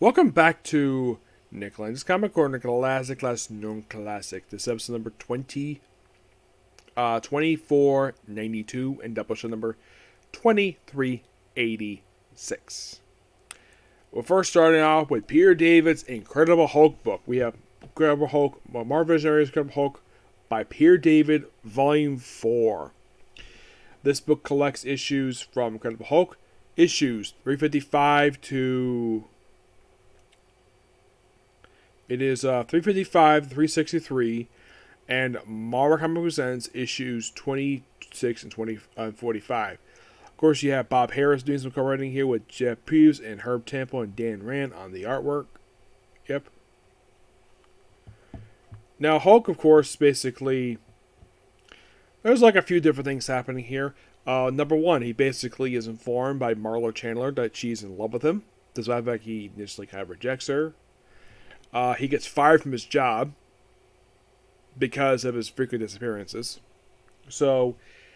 Welcome back to Nick Lenz's Comic Corner, Classic Class Non Classic. This is episode number 2492 and Doubleshot number 2386. We're first starting off with Peter David's Incredible Hulk book. We have Incredible Hulk, Marvel Visionaries Incredible Hulk by Peter David, Volume 4. This book collects issues from Incredible Hulk, issues 355 to... It is 355, 363, and Marvel Comics Presents issues 26 and 45. Of course, you have Bob Harris doing some co-writing here with Jeff Pews and Herb Temple and Dan Rand on the artwork. Yep. Now, Hulk, of course, basically... There's like a few different things happening here. Number one, he basically is informed by Marlo Chandler that she's in love with him. Despite the fact he initially kind of rejects her. He gets fired from his job because of his frequent disappearances. So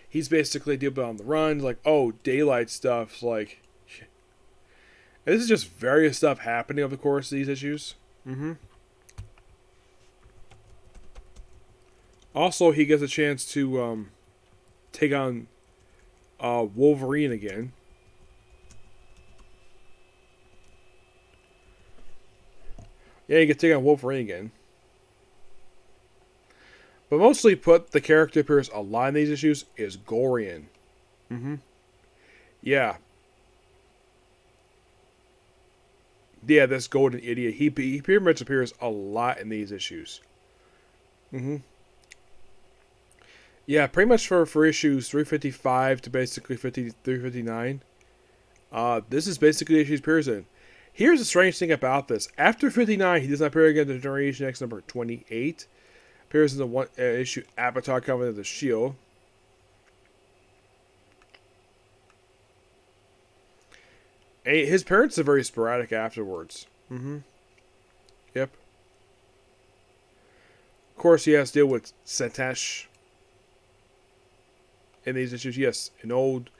he's basically dealing on the run, like, oh, daylight stuff, like... And this is just various stuff happening over the course of these issues. Also, he gets a chance to take on Wolverine again. Yeah, you can take on Wolverine again. But mostly put, the character appears a lot in these issues is Gorian. Yeah. Yeah, this golden idiot. He pretty much appears a lot in these issues. Yeah, pretty much for issues 355 to basically 359. This is basically the issue he appears in. Here's the strange thing about this. After 59, he does not appear again in Generation X number 28. Appears in the one issue Avatar Covenant of the Shield. And his parents are very sporadic afterwards. Yep. Of course, he has to deal with Santesh in these issues. Yes, an old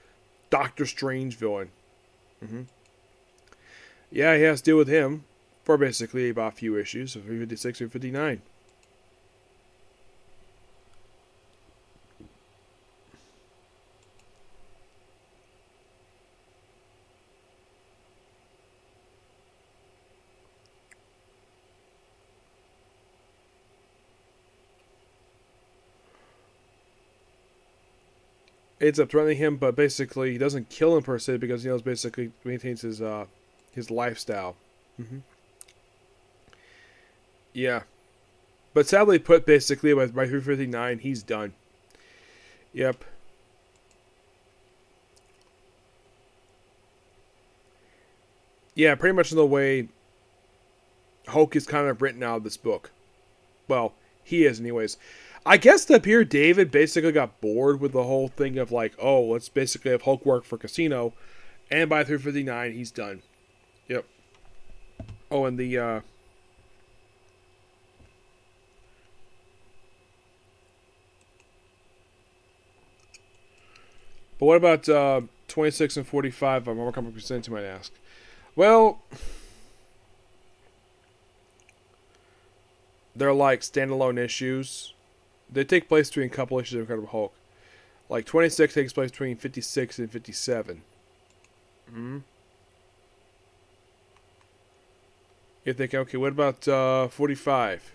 Doctor Strange villain. Yeah, he has to deal with him for basically about a few issues, so 356 or 59. Ends up threatening him, but basically he doesn't kill him per se because he knows basically maintains his lifestyle. Yeah. But sadly put, basically, by 359, he's done. Yep. Yeah, pretty much in the way Hulk is kind of written out of this book. Well, he is anyways. I guess that Peter David basically got bored with the whole thing of like, oh, let's basically have Hulk work for Casino. And by 359, he's done. Yep. Oh, and the... But what about 26 and 45 on Marvel Comics Presents, you might ask? Well... They're like standalone issues. They take place between a couple issues of Incredible Hulk. Like 26 takes place between 56 and 57. You're thinking, okay, what about 45?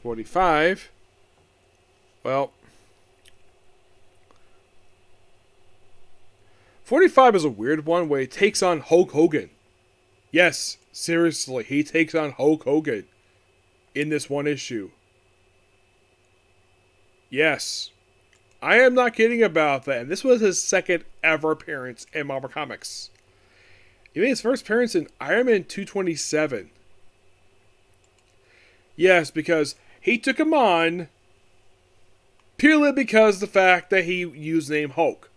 45? Well... 45 is a weird one where he takes on Hulk Hogan. Yes, seriously, he takes on Hulk Hogan in this one issue. Yes. I am not kidding about that. And this was his second ever appearance in Marvel Comics. He made his first appearance in Iron Man 227. Yes, because he took him on purely because of the fact that he used the name Hulk.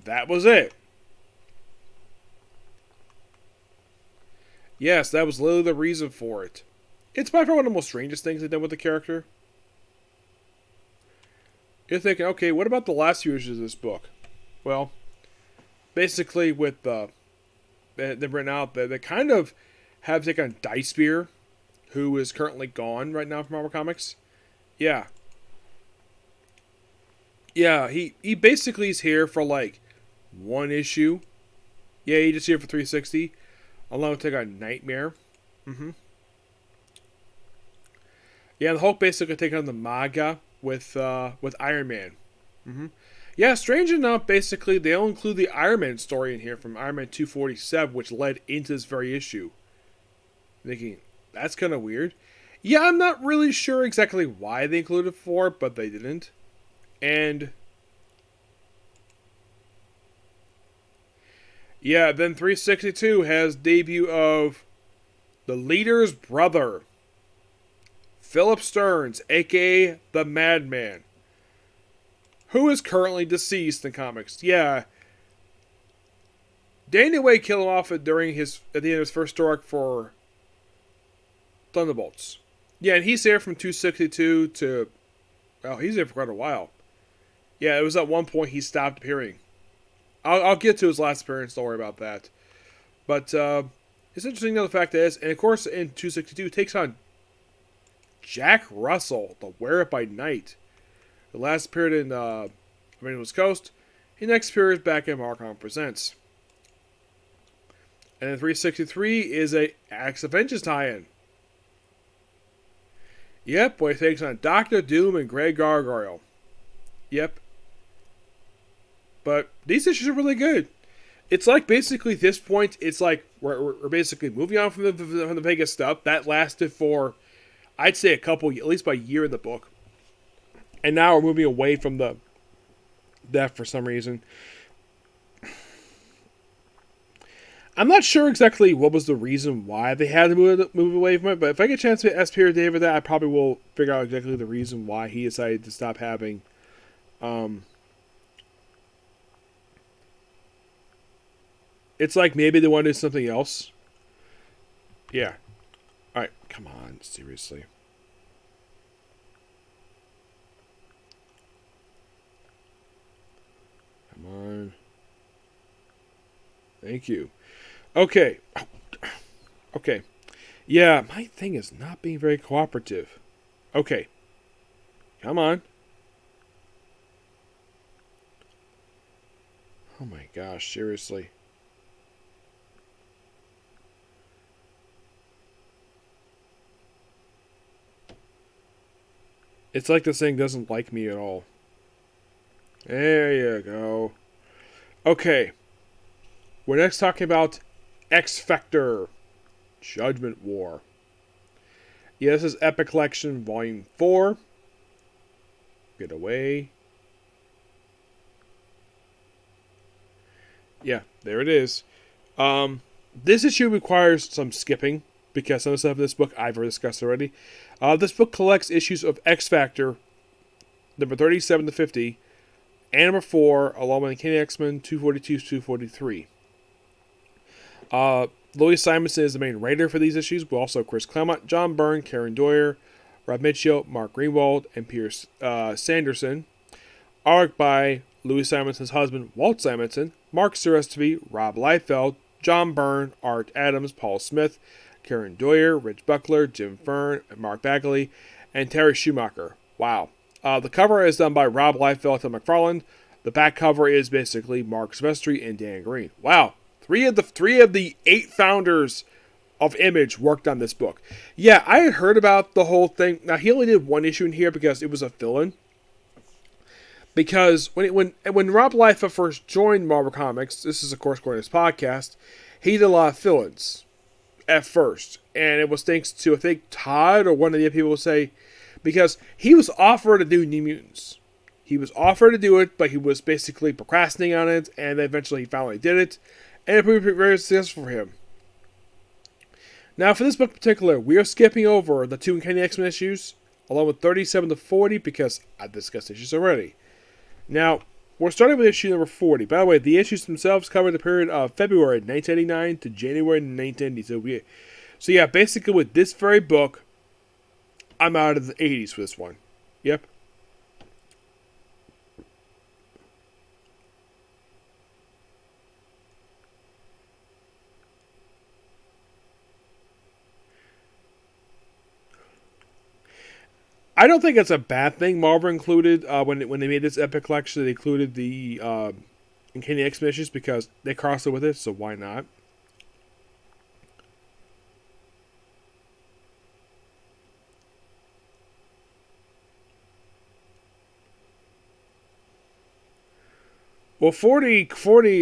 That was it. Yes, that was literally the reason for it. It's by far one of the most strangest things they've done with the character. You're thinking, okay, what about the last few issues of this book? Well, basically with they've written out that they kind of have taken on Dice Spear, who is currently gone right now from Marvel Comics. Yeah. Yeah, he basically is here for like one issue. Yeah, he just here for 360. Along with take on Nightmare. Mm-hmm. Yeah, the Hulk basically taking on the MAGA with Iron Man. Mm-hmm. Yeah, strange enough, basically they'll include the Iron Man story in here from Iron Man 247, which led into this very issue. Thinking, that's kind of weird. Yeah, I'm not really sure exactly why they included it for, but they didn't. And yeah, then 362 has debut of the leader's brother, Philip Stearns, aka the Madman, who is currently deceased in comics. Yeah, Danny Way killed him off at the end of his first arc for Thunderbolts. Yeah, and he's there from 262 to he's there for quite a while. Yeah, it was at one point he stopped appearing. I'll get to his last appearance. Don't worry about that. But it's interesting though the fact is, and of course in 262 takes on Jack Russell, the Wear It by Night. The last appeared in West Coast. He next appears back in Marcon Presents. And then 363 is a Acts of Vengeance tie-in. Yep, where he takes on Doctor Doom and Grey Gargoyle. Yep. But these issues are really good. It's like basically at this point, it's like we're basically moving on from the Vegas stuff. That lasted for, I'd say, at least by a year in the book. And now we're moving away from that for some reason. I'm not sure exactly what was the reason why they had to move away from it, but if I get a chance to ask Peter David that, I probably will figure out exactly the reason why he decided to stop having it's like maybe they want to do something else. Yeah. Alright, come on, seriously. Come on. Thank you. Okay. Okay. Yeah, my thing is not being very cooperative. Okay. Come on. Oh my gosh, seriously. It's like this thing doesn't like me at all. There you go. Okay. We're next talking about X Factor Judgment War. Yeah, this is Epic Collection Volume 4. Get away. Yeah, there it is. This issue requires some skipping because some of the stuff in this book I've already discussed already. This book collects issues of X Factor, number 37 to 50, and number 4, along with Uncanny X-Men 242 to 243. Louis Simonson is the main writer for these issues, but also Chris Claremont, John Byrne, Karen Doyer, Rob Mitchell, Mark Greenwald, and Pierce Sanderson. Art by Louis Simonson's husband, Walt Simonson, Mark Serestivi, Rob Liefeld, John Byrne, Art Adams, Paul Smith, Karen Doyer, Rich Buckler, Jim Fern, Mark Bagley, and Terry Schumacher. Wow. The cover is done by Rob Liefeld and McFarlane. The back cover is basically Mark Silvestri and Dan Green. Wow. Three of the 8 founders of Image worked on this book. Yeah, I had heard about the whole thing. Now, he only did one issue in here because it was a fill-in. Because when Rob Liefeld first joined Marvel Comics, this is, of course, going to his podcast, he did a lot of fill-ins at first. And it was thanks to, I think, Todd or one of the other people would say, because he was offered to do New Mutants. He was offered to do it, but he was basically procrastinating on it, and then eventually he finally did it. And it proved very successful for him. Now, for this book in particular, we are skipping over the 2 Uncanny X-Men issues, along with 37 to 40, because I've discussed issues already. Now, we're starting with issue number 40. By the way, the issues themselves cover the period of February 1989 to January 1990. So yeah, basically with this very book, I'm out of the 80s for this one. Yep. I don't think it's a bad thing Marvel included when they made this epic collection. They included the Uncanny X-Men issues because they crossed it with it, so why not? Well, 40,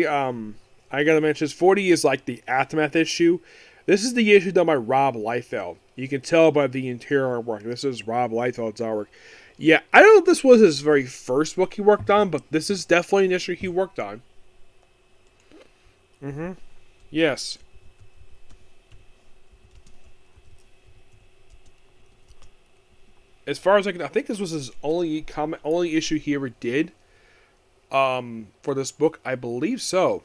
I gotta mention this. 40 is like the Aftermath issue. This is the issue done by Rob Liefeld. You can tell by the interior artwork. This is Rob Liefeld's artwork. Yeah, I don't know if this was his very first book he worked on, but this is definitely an issue he worked on. Mm-hmm. Yes. As far as I think this was his only issue he ever did. For this book, I believe so.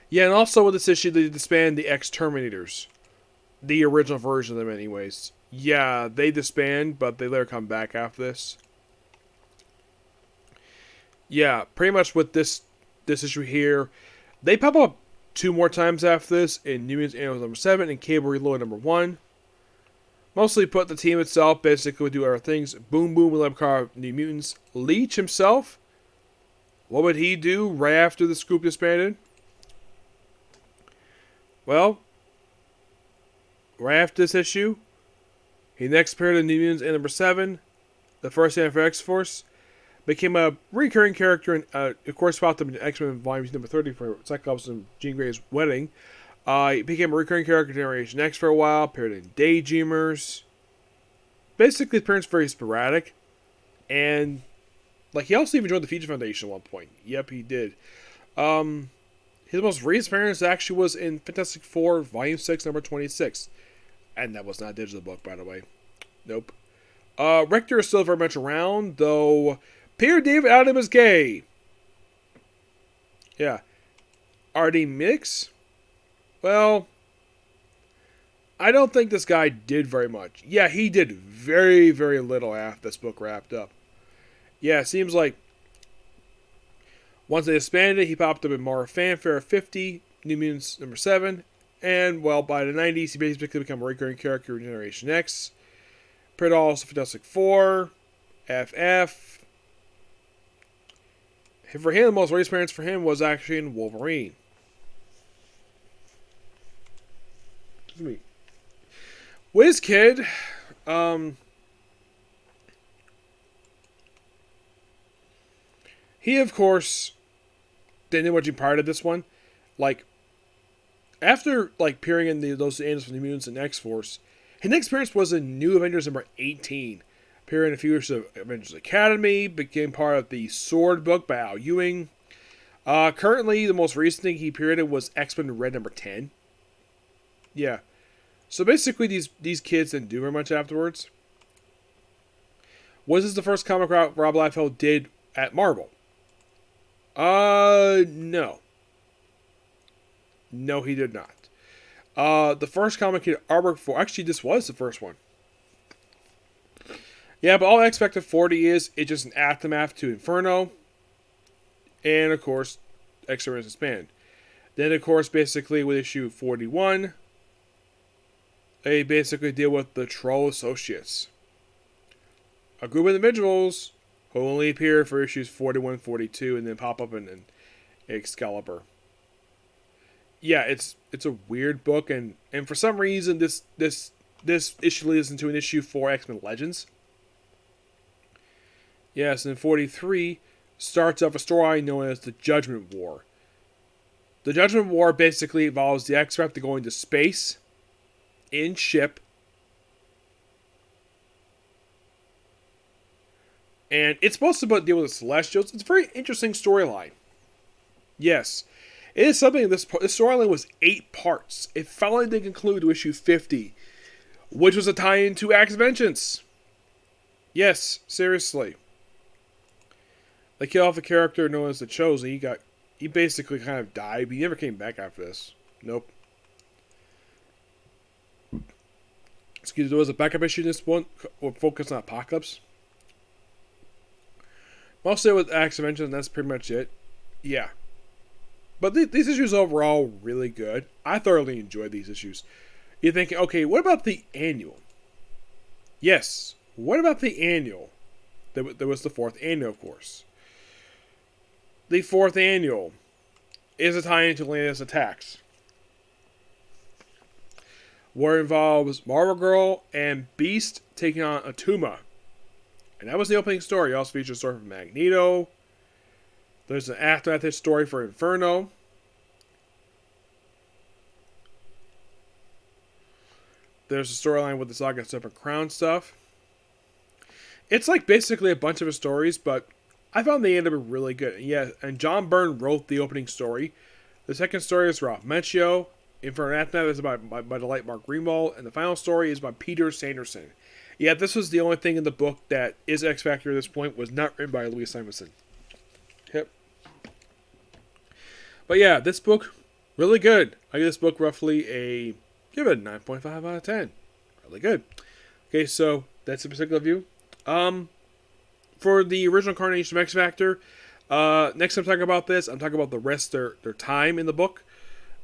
Yeah, and also with this issue, they disbanded the X-Terminators. The original version of them, anyways. Yeah, they disband, but they later come back after this. Yeah, pretty much with this issue here, they pop up 2 more times after this in New Mutants Annual number 7 and Cable Reload number 1. Mostly put the team itself basically would do other things. Boom Boom will carve New Mutants. Leech himself, what would he do right after the group disbanded? Well, right after this issue, he next appeared in New Mutants in number 7, the first stand for X-Force, became a recurring character, and of course popped up in X-Men Volume number 30 for Cyclops and Jean Grey's wedding. He became a recurring character in Generation X for a while, appeared in Daydreamers. Basically, his appearance very sporadic, and like he also even joined the Future Foundation at one point. Yep, he did. His most recent appearance actually was in Fantastic Four, Volume 6, number 26. And that was not a digital book, by the way. Nope. Rector is still very much around, though Peter David Adam is gay. Yeah. Are they mix? Well, I don't think this guy did very much. Yeah, he did very, very little after this book wrapped up. Yeah, it seems like once they expanded, he popped up in more Fanfare 50, New Mutants number 7, and, well, by the 90s, he basically became a recurring character in Generation X. Appeared also Fantastic Four, FF. For him, the most recent appearance for him was actually in Wolverine. Excuse me. WizKid, he, of course, didn't much prior to this one. Like, after, like, appearing in those Angels from the Mutants and X-Force, his next appearance was in New Avengers number 18. Appeared in a few issues of Avengers Academy, became part of the Sword book by Al Ewing. Currently, the most recent thing he appeared in was X-Men Red number 10. Yeah. So basically, these kids didn't do very much afterwards. Was this the first comic Rob Liefeld did at Marvel? No. No, he did not. The first comic he did artwork for, actually, this was the first one. Yeah, but all I expect of 40 is it's just an aftermath to Inferno. And, of course, X-Men Expand. Then, of course, basically with issue 41, they basically deal with the Troll Associates. A group of individuals who only appear for issues 41 and 42 and then pop up in Excalibur. Yeah, it's a weird book, and for some reason this issue leads into an issue for X-Men Legends. Yes, and 43 starts off a story known as the Judgment War. The Judgment War basically involves the X-Factor going to space in ship, and it's supposed to deal with the Celestials. It's a very interesting storyline. Yes, it is something. This storyline was 8 parts. It finally did conclude to issue 50, which was a tie-in to Axe Vengeance. Yes, seriously. They killed off a character known as the Chosen. He basically kind of died, but he never came back after this. Nope. Excuse me, there was a backup issue in this one, focused on Apocalypse. Mostly with Axe Vengeance, and that's pretty much it. Yeah. But these issues overall really good. I thoroughly enjoyed these issues. You're thinking, okay, what about the annual? Yes. What about the annual? There was the fourth annual, of course. The fourth annual is a tie into Lenz attacks, where it involves Marvel Girl and Beast taking on Atuma. And that was the opening story. It also features a story from Magneto. There's an aftermath story for Inferno. There's a storyline with the Saga Seven Crown stuff. It's like basically a bunch of his stories, but I found they ended up really good. Yeah, and John Byrne wrote the opening story. The second story is Ralph Macchio. Inferno Aftermath is by the late Mark Greenwald. And the final story is by Peter Sanderson. Yeah, this was the only thing in the book that is X Factor at this point, was not written by Louis Simonson. Yep. But yeah, this book, really good. I give this book roughly give it a 9.5 out of 10. Really good. Okay, so that's a particular view. For the original Carnation of X Factor, next time I'm talking about this, I'm talking about the rest of their time in the book,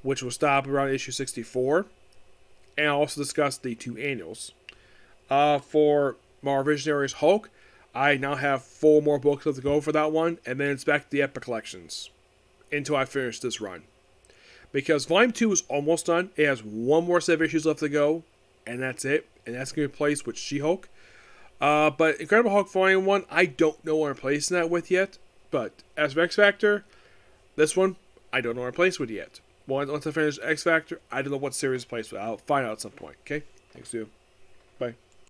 which will stop around issue 64. And I'll also discuss the two annuals. For Marvel Visionaries Hulk, I now have 4 more books left to go for that one, and then it's back to the Epic Collections until I finish this run. Because Volume 2 is almost done. It has 1 more set of issues left to go, and that's it. And that's going to be replaced with She-Hulk. But Incredible Hulk Volume 1, I don't know what I'm placing that with yet. But as for X Factor, this one, I don't know what I'm placing with yet. Once I finish X Factor, I don't know what series to place with. I'll find out at some point, okay? Thanks, you. Bye.